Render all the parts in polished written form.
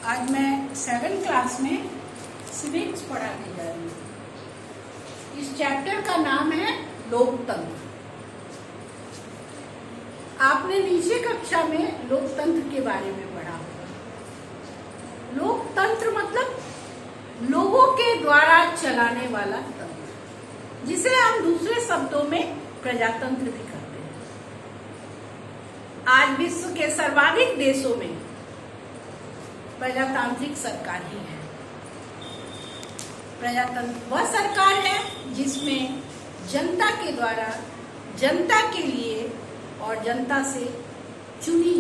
आज मैं 7th class में सिविक्स पढ़ाने जा रही हूँ। इस चैप्टर का नाम है लोकतंत्र। आपने नीचे कक्षा में लोकतंत्र के बारे में पढ़ा होगा। लोकतंत्र मतलब लोगों के द्वारा चलाने वाला तंत्र, जिसे हम दूसरे शब्दों में प्रजातंत्र भी कहते हैं। आज विश्व के सर्वाधिक देशों में प्रजातांत्रिक सरकार ही है। प्रजातंत्र वह सरकार है जिसमें जनता के द्वारा जनता के लिए और जनता से चुने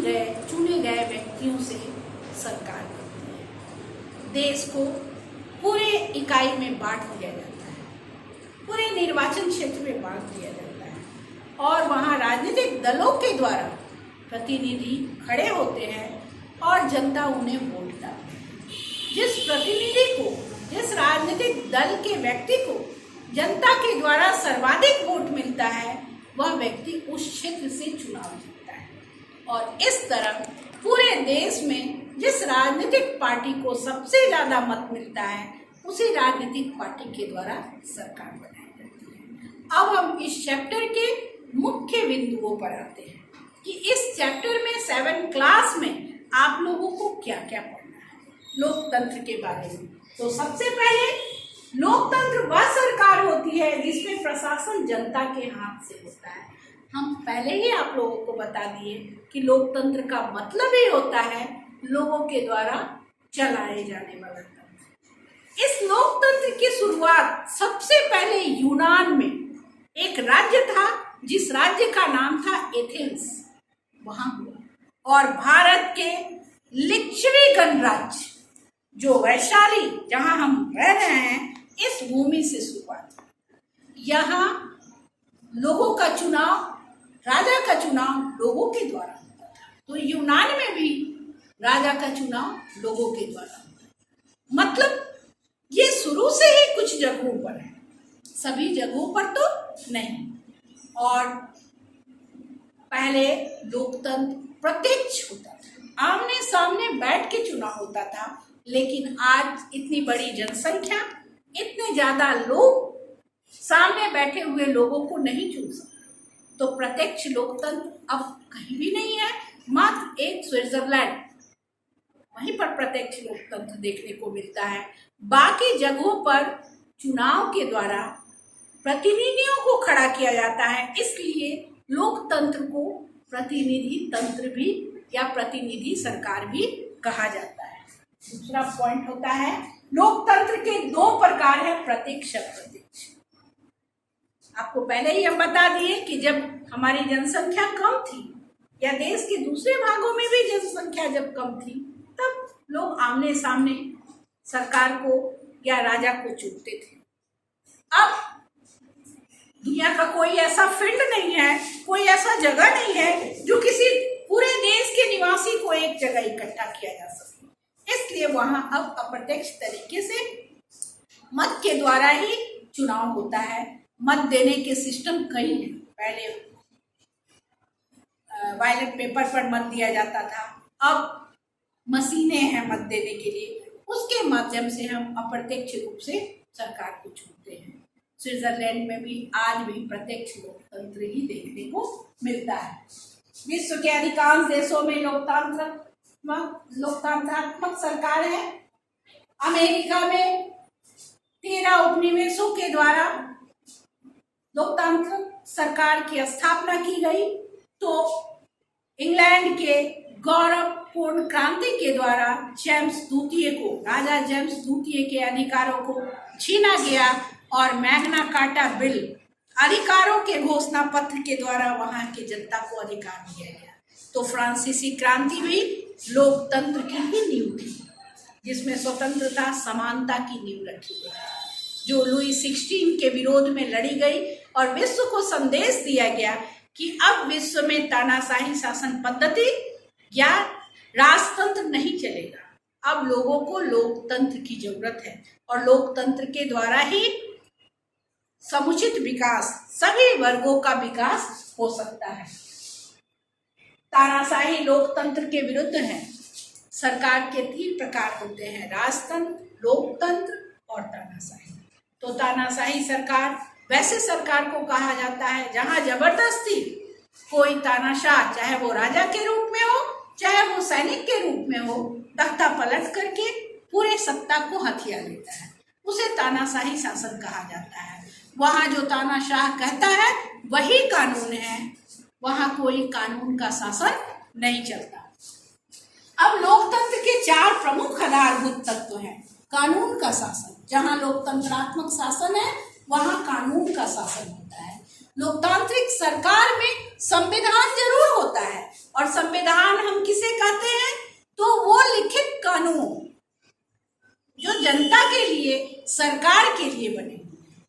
गए व्यक्तियों से सरकार बनती है। देश को पूरे इकाई में बांट दिया जाता है, पूरे निर्वाचन क्षेत्र में बांट दिया जाता है और वहाँ राजनीतिक दलों के द्वारा प्रतिनिधि खड़े होते हैं और जनता उन्हें वोट डालती है। जिस प्रतिनिधि को, जिस राजनीतिक दल के व्यक्ति को जनता के द्वारा सर्वाधिक वोट मिलता है, वह व्यक्ति उस क्षेत्र से चुनाव जीतता है। और इस तरह पूरे देश में जिस राजनीतिक पार्टी को सबसे ज्यादा मत मिलता है, उसी राजनीतिक पार्टी के द्वारा सरकार बनाई जाती है। अब हम इस चैप्टर के मुख्य बिंदुओं पर आते हैं कि इस चैप्टर में 7th क्लास में आप लोगों को क्या क्या पढ़ना है लोकतंत्र के बारे में। तो सबसे पहले लोकतंत्र वह सरकार होती है जिसमें प्रशासन जनता के हाथ से होता है। हम पहले ही आप लोगों को बता दिए कि लोकतंत्र का मतलब ही होता है लोगों के द्वारा चलाए जाने वाला तंत्र। इस लोकतंत्र की शुरुआत सबसे पहले यूनान में एक राज्य था जिस राज्य का नाम था एथेंस, वहां हुआ। और भारत के लिच्छवी गणराज्य जो वैशाली जहां हम रह रहे हैं, इस भूमि से शुरुआत। यहाँ लोगों का चुनाव, राजा का चुनाव लोगों के द्वारा होता था। तो यूनान में भी राजा का चुनाव लोगों के द्वारा होता है। मतलब ये शुरू से ही कुछ जगहों पर है, सभी जगहों पर तो नहीं। और पहले लोकतंत्र प्रत्यक्ष होता था, आमने सामने बैठ के चुनाव होता था। लेकिन आज इतनी बड़ी जनसंख्या, इतने ज्यादा लोग सामने बैठे हुए लोगों को नहीं चुन सकते, तो प्रत्यक्ष लोकतंत्र अब कहीं भी नहीं है। मात्र एक स्विट्जरलैंड, वहीं पर प्रत्यक्ष लोकतंत्र देखने को मिलता है। बाकी जगहों पर चुनाव के द्वारा प्रतिनिधियों को खड़ा किया जाता है, इसलिए लोकतंत्र को प्रतिनिधि तंत्र भी या प्रतिनिधि सरकार भी कहा जाता है। दूसरा पॉइंट होता है लोकतंत्र के 2 प्रकार है, प्रत्यक्ष और अप्रत्यक्ष। आपको पहले ही हम बता दिए कि जब हमारी जनसंख्या कम थी या देश के दूसरे भागों में भी जनसंख्या जब कम थी, तब लोग आमने सामने सरकार को या राजा को चुनते थे। अब दुनिया का कोई ऐसा फील्ड नहीं है, कोई ऐसा जगह नहीं है जो किसी पूरे देश के निवासी को एक जगह इकट्ठा किया जा सके। इसलिए वहां अब अप्रत्यक्ष तरीके से मत के द्वारा ही चुनाव होता है। मत देने के सिस्टम कई हैं। पहले बैलेट पेपर पर मत दिया जाता था, अब मशीनें हैं मत देने के लिए। उसके माध्यम से हम अप्रत्यक्ष रूप से सरकार को चुनते हैं। स्विट्जरलैंड में भी आज भी प्रत्यक्ष लोकतंत्र ही देखने को मिलता है। विश्व के अधिकांश देशों में लोकतांत्रात्मक सरकार है। अमेरिका में 13 उपनिवेशों के द्वारा लोकतांत्रिक सरकार की स्थापना की गई। तो इंग्लैंड के गौरवपूर्ण क्रांति के द्वारा राजा जेम्स द्वितीय के अधिकारों को छीना गया और मैग्ना कार्टा बिल, अधिकारों के घोषणा पत्र के द्वारा वहां की जनता को अधिकार दिया गया। तो फ्रांसीसी क्रांति भी लोकतंत्र की ही नींव थी, जिसमें स्वतंत्रता समानता की नींव रखी गई, जो लुई 16 के विरोध में लड़ी गई और विश्व को संदेश दिया गया कि अब विश्व में तानाशाही शासन पद्धति या राजतंत्र नहीं चलेगा। अब लोगों को लोकतंत्र की जरूरत है और लोकतंत्र के द्वारा ही समुचित विकास, सभी वर्गों का विकास हो सकता है। तानाशाही लोकतंत्र के विरुद्ध है। सरकार के 3 प्रकार होते हैं, राजतंत्र, लोकतंत्र और तानाशाही। तो तानाशाही सरकार वैसे सरकार को कहा जाता है जहां जबरदस्ती कोई तानाशाह, चाहे वो राजा के रूप में हो चाहे वो सैनिक के रूप में हो, तख्ता पलट करके पूरे सत्ता को हथिया लेता है, उसे तानाशाही शासन कहा जाता है। वहां जो तानाशाह कहता है वही कानून है, वहां कोई कानून का शासन नहीं चलता। अब लोकतंत्र के 4 प्रमुख आधारभूत तत्व हैं। कानून का शासन, जहां लोकतंत्रात्मक शासन है वहां कानून का शासन होता है। लोकतांत्रिक सरकार में संविधान जरूर होता है, और संविधान हम किसे कहते हैं, तो वो लिखित कानून जो जनता के लिए, सरकार के लिए बने हुए हैं।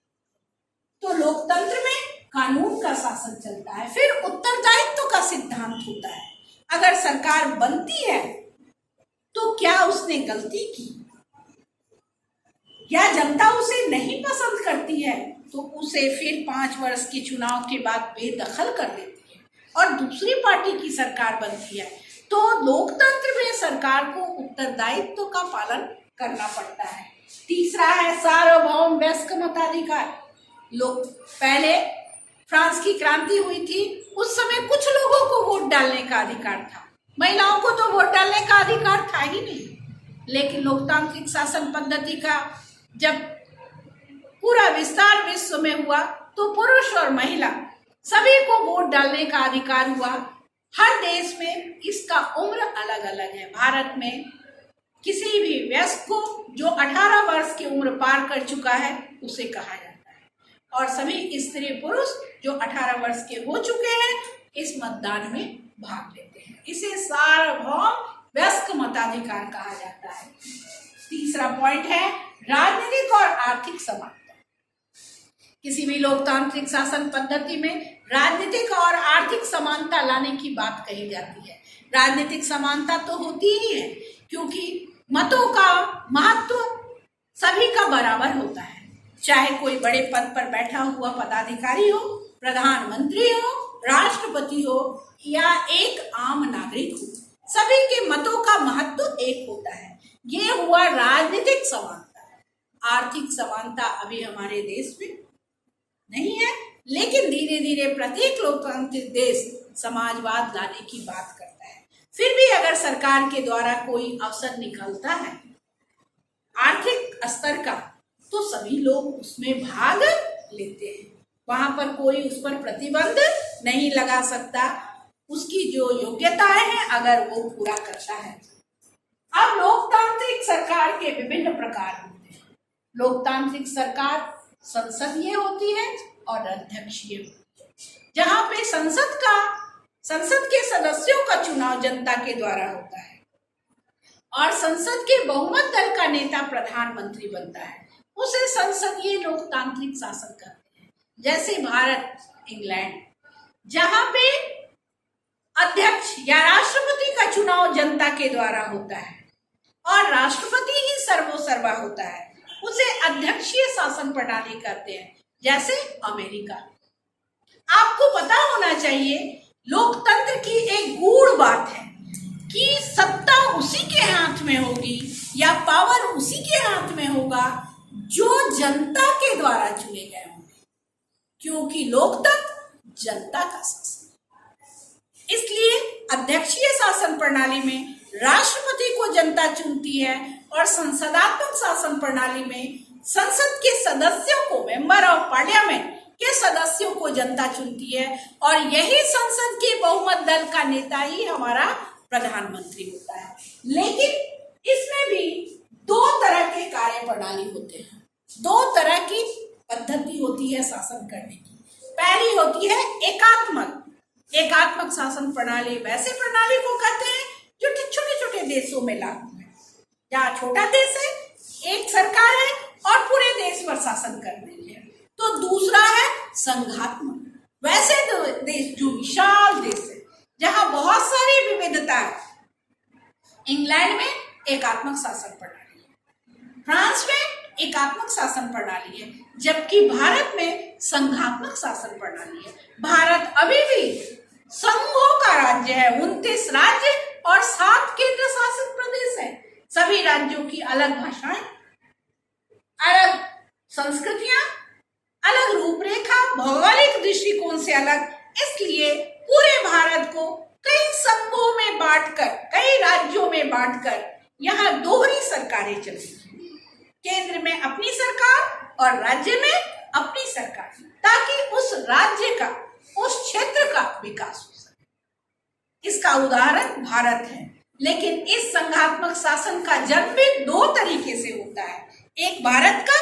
तो लोकतंत्र में कानून का शासन चलता है। फिर उत्तरदायित्व का सिद्धांत होता है। अगर सरकार बनती है तो क्या उसने गलती की, या जनता उसे नहीं पसंद करती है तो उसे फिर 5 वर्ष के चुनाव के बाद बेदखल कर देती है और दूसरी पार्टी की सरकार बनती है। तो लोकतंत्र में सरकार को उत्तरदायित्व का पालन करना पड़ता है। तीसरा है सार्वभौम वयस्क मताधिकार। लोग, पहले फ्रांस की क्रांति हुई थी, उस समय कुछ लोगों को वोट डालने का अधिकार था, महिलाओं को तो वोट डालने का अधिकार था ही नहीं। लेकिन लोकतांत्रिक शासन पद्धति का जब पूरा विस्तार विश्व में हुआ तो पुरुष और महिला सभी को वोट डालने का अधिकार हुआ। हर देश में इसका उम्र अलग अलग है। भारत में किसी भी वयस्क को जो 18 वर्ष की उम्र पार कर चुका है उसे कहा जाता है, और सभी स्त्री पुरुष जो 18 वर्ष के हो चुके हैं इस मतदान में भाग लेते हैं। इसे सार्वभौम वयस्क मताधिकार कहा जाता है। तीसरा पॉइंट है राजनीतिक और आर्थिक समानता। किसी भी लोकतांत्रिक शासन पद्धति में राजनीतिक और आर्थिक समानता लाने की बात कही जाती है। राजनीतिक समानता तो होती ही है, क्योंकि मतों का महत्व सभी का बराबर होता है, चाहे कोई बड़े पद पर बैठा हुआ पदाधिकारी हो, प्रधानमंत्री हो, राष्ट्रपति हो या एक आम नागरिक हो, सभी के मतों का महत्व एक होता है। ये हुआ राजनीतिक समानता। आर्थिक समानता अभी हमारे देश में नहीं है, लेकिन धीरे धीरे प्रत्येक लोकतांत्रिक देश समाजवाद लाने की बात करता है। फिर भी अगर सरकार के द्वारा कोई अवसर निकलता है आर्थिक स्तर का, तो सभी लोग उसमें भाग लेते हैं। वहां पर कोई उस पर प्रतिबंध नहीं लगा सकता, उसकी जो योग्यताएं हैं अगर वो पूरा करता है। अब लोकतांत्रिक सरकार के विभिन्न प्रकार होते हैं। लोकतांत्रिक सरकार संसदीय होती है और अध्यक्षीय होती है, जहां पे संसद के सदस्यों का चुनाव जनता के द्वारा होता है और संसद के बहुमत दल का नेता प्रधानमंत्री बनता है। उसे संसदीय लोकतांत्रिक शासन कहते हैं। जैसे भारत, इंग्लैंड, जहां पे अध्यक्ष या राष्ट्रपति का चुनाव जनता के द्वारा होता है और राष्ट्रपति ही सर्वोसर्वा होता है, उसे अध्यक्षीय शासन प्रणाली कहते हैं। जैसे अमेरिका। आपको पता होना चाहिए लोकतंत्र की एक गूढ़ बात है कि सत्ता उसी के हाथ में होगी या पावर उसी के हाथ में होगा जो जनता के द्वारा चुने गए होंगे, क्योंकि लोकतंत्र जनता का शासन। इसलिए अध्यक्षीय शासन प्रणाली में राष्ट्रपति को जनता चुनती है और संसदात्मक शासन प्रणाली में संसद के सदस्यों को, मेंबर ऑफ पार्लियामेंट के सदस्यों को जनता चुनती है, और यही संसद के बहुमत दल का नेता ही हमारा प्रधानमंत्री होता है। लेकिन इसमें भी 2 तरह के कार्य प्रणाली होते हैं, 2 तरह की पद्धति होती है शासन करने की। पहली होती है एकात्मक शासन प्रणाली। वैसे प्रणाली को कहते हैं जो छोटे छोटे देशों में लागू है, जहाँ छोटा देश है, एक सरकार है और पूरे देश पर शासन कर रही है। तो दूसरा है संघात्मक। वैसे देश जो विशाल देश है, जहाँ बहुत सारी विविधता है, इंग्लैंड में एकात्मक शासन प्रणाली है, फ्रांस में एकात्मक शासन प्रणाली है, जबकि भारत में संघात्मक शासन प्रणाली है। भारत अभी भी संघों का राज्य है, 29 राज्य और 7 केंद्र शासित प्रदेश हैं। सभी राज्यों की अलग भाषाएं, अलग संस्कृतियां, अलग रूपरेखा, भौगोलिक दृष्टिकोण से अलग। इसलिए पूरे भारत को कई संघों में बांटकर, कई राज्यों में बांटकर यहाँ दोहरी सरकारें चलती हैं। केंद्र में अपनी सरकार और राज्य में अपनी सरकार, ताकि उस राज्य का, उस क्षेत्र का विकास हो सके। इसका उदाहरण भारत है। लेकिन इस संघात्मक शासन का जन्म भी 2 तरीके से होता है। एक भारत का,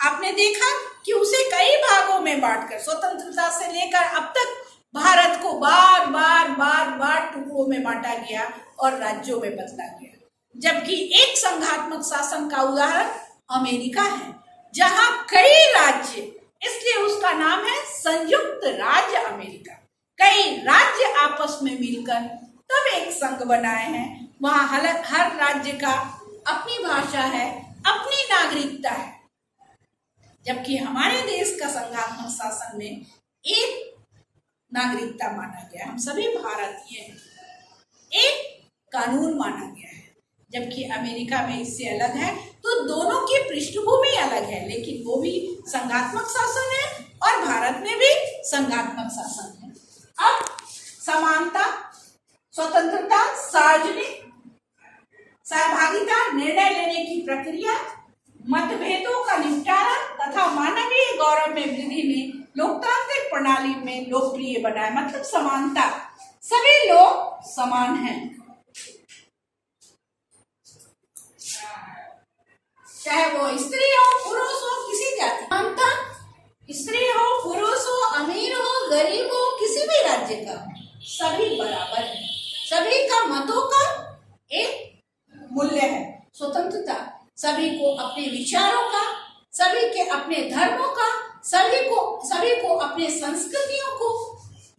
आपने देखा कि उसे कई भागों में बांटकर, स्वतंत्रता से लेकर अब तक भारत को बार बार टुकड़ों में बांटा गया और राज्यों में बदला गया। जबकि एक संघात्मक शासन का उदाहरण अमेरिका है, जहां कई राज्य, इसलिए उसका नाम है संयुक्त राज्य अमेरिका। कई राज्य आपस में मिलकर तब एक संघ बनाए हैं। वहां हर राज्य का अपनी भाषा है, अपनी नागरिकता है। जबकि हमारे देश का संघात्मक शासन में एक नागरिकता माना गया, हम सभी भारतीय हैं, एक कानून माना गया है। जबकि अमेरिका में इससे अलग है। तो दोनों की पृष्ठभूमि अलग है, लेकिन वो भी संघात्मक शासन है और भारत में भी संघात्मक शासन है। अब समानता, स्वतंत्रता, सार्वजनिक सहभागिता, निर्णय लेने की प्रक्रिया, मतभेदों का निपटारा तथा मानवीय गौरव में वृद्धि में लोकतांत्रिक प्रणाली में लोकप्रिय बना है। मतलब समानता, सभी लोग समान हैं, चाहे वो स्त्री हो, पुरुष हो, किसी जाति। समानता, स्त्री हो, पुरुष हो, अमीर हो, गरीब हो, किसी भी राज्य का, सभी बराबर हैं। सभी का मतों का एक मूल्य है। स्वतंत्रता, सभी को अपने विचारों का, सभी के अपने धर्मों का, सभी को अपने संस्कृतियों को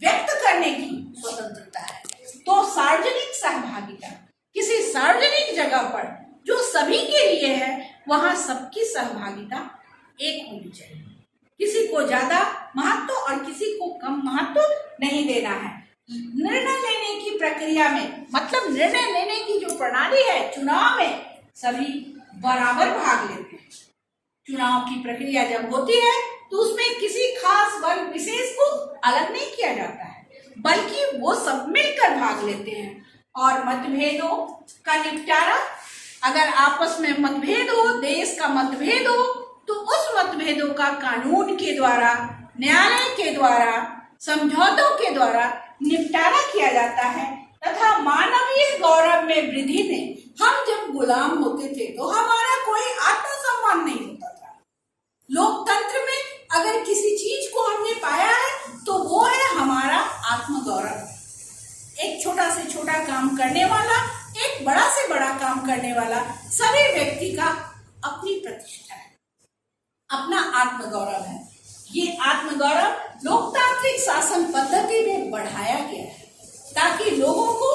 व्यक्त करने की स्वतंत्रता है। तो सार्वजनिक सहभागिता, किसी सार्वजनिक जगह पर जो सभी के लिए है, वहां सबकी सहभागिता एक होनी चाहिए। किसी को ज्यादा महत्व और किसी को कम महत्व नहीं देना है। निर्णय लेने की प्रक्रिया में, मतलब निर्णय लेने की जो प्रणाली है, चुनाव में सभी बराबर भाग लेते हैं। चुनाव की प्रक्रिया जब होती है तो उसमें किसी खास वर्ग विशेष को अलग नहीं किया जाता है, बल्कि वो सब मिलकर भाग लेते हैं। और मतभेदों का निपटारा, अगर आपस में मतभेद हो, देश का मतभेद हो, तो उस मतभेदों का कानून के द्वारा, न्यायालय के द्वारा, समझौतों के द्वारा निपटारा किया जाता है। तथा मानवीय गौरव में वृद्धि में, हम जब गुलाम होते थे तो हमारा कोई आत्मसम्मान नहीं होता था। लोकतंत्र में अगर किसी चीज को हमने पाया है तो वो है हमारा आत्मगौरव। एक छोटा से छोटा काम करने वाला, एक बड़ा से बड़ा काम करने वाला, सभी व्यक्ति का अपनी प्रतिष्ठा है, अपना आत्मगौरव है। ये आत्मगौरव लोकतांत्रिक शासन पद्धति में बढ़ाया गया है, ताकि लोगों को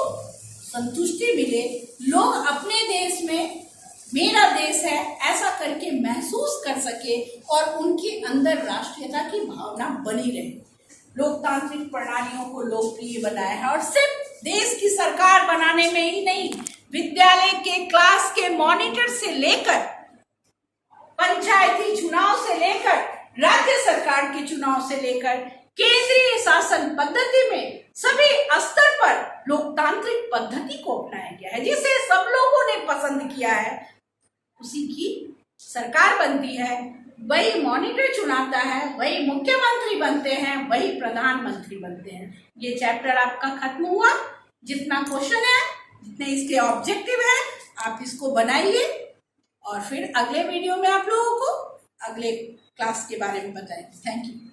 संतुष्टि मिले, लोग अपने देश में मेरा देश है ऐसा करके महसूस कर सके और उनके अंदर राष्ट्रीयता की भावना बनी रहे। लोकतांत्रिक प्रणालियों को लोकप्रिय बनाया है, और सिर्फ देश की सरकार बनाने में ही नहीं, विद्यालय के क्लास के मॉनिटर से लेकर, पंचायती चुनाव से लेकर, राज्य सरकार के चुनाव से लेकर, केंद्रीय शासन पद्धति में सभी स्तर पर लोकतांत्रिक पद्धति को अपनाया गया है, जिसे सब लोगों ने पसंद किया है। उसी की सरकार बनती है, वही मॉनिटर चुनाता है, वही मुख्यमंत्री बनते हैं, वही प्रधानमंत्री बनते हैं। ये चैप्टर आपका खत्म हुआ। जितना क्वेश्चन है, जितने इसके ऑब्जेक्टिव है, आप इसको बनाइए और फिर अगले वीडियो में आप लोगों को अगले क्लास के बारे में बताएंगे। Thank you.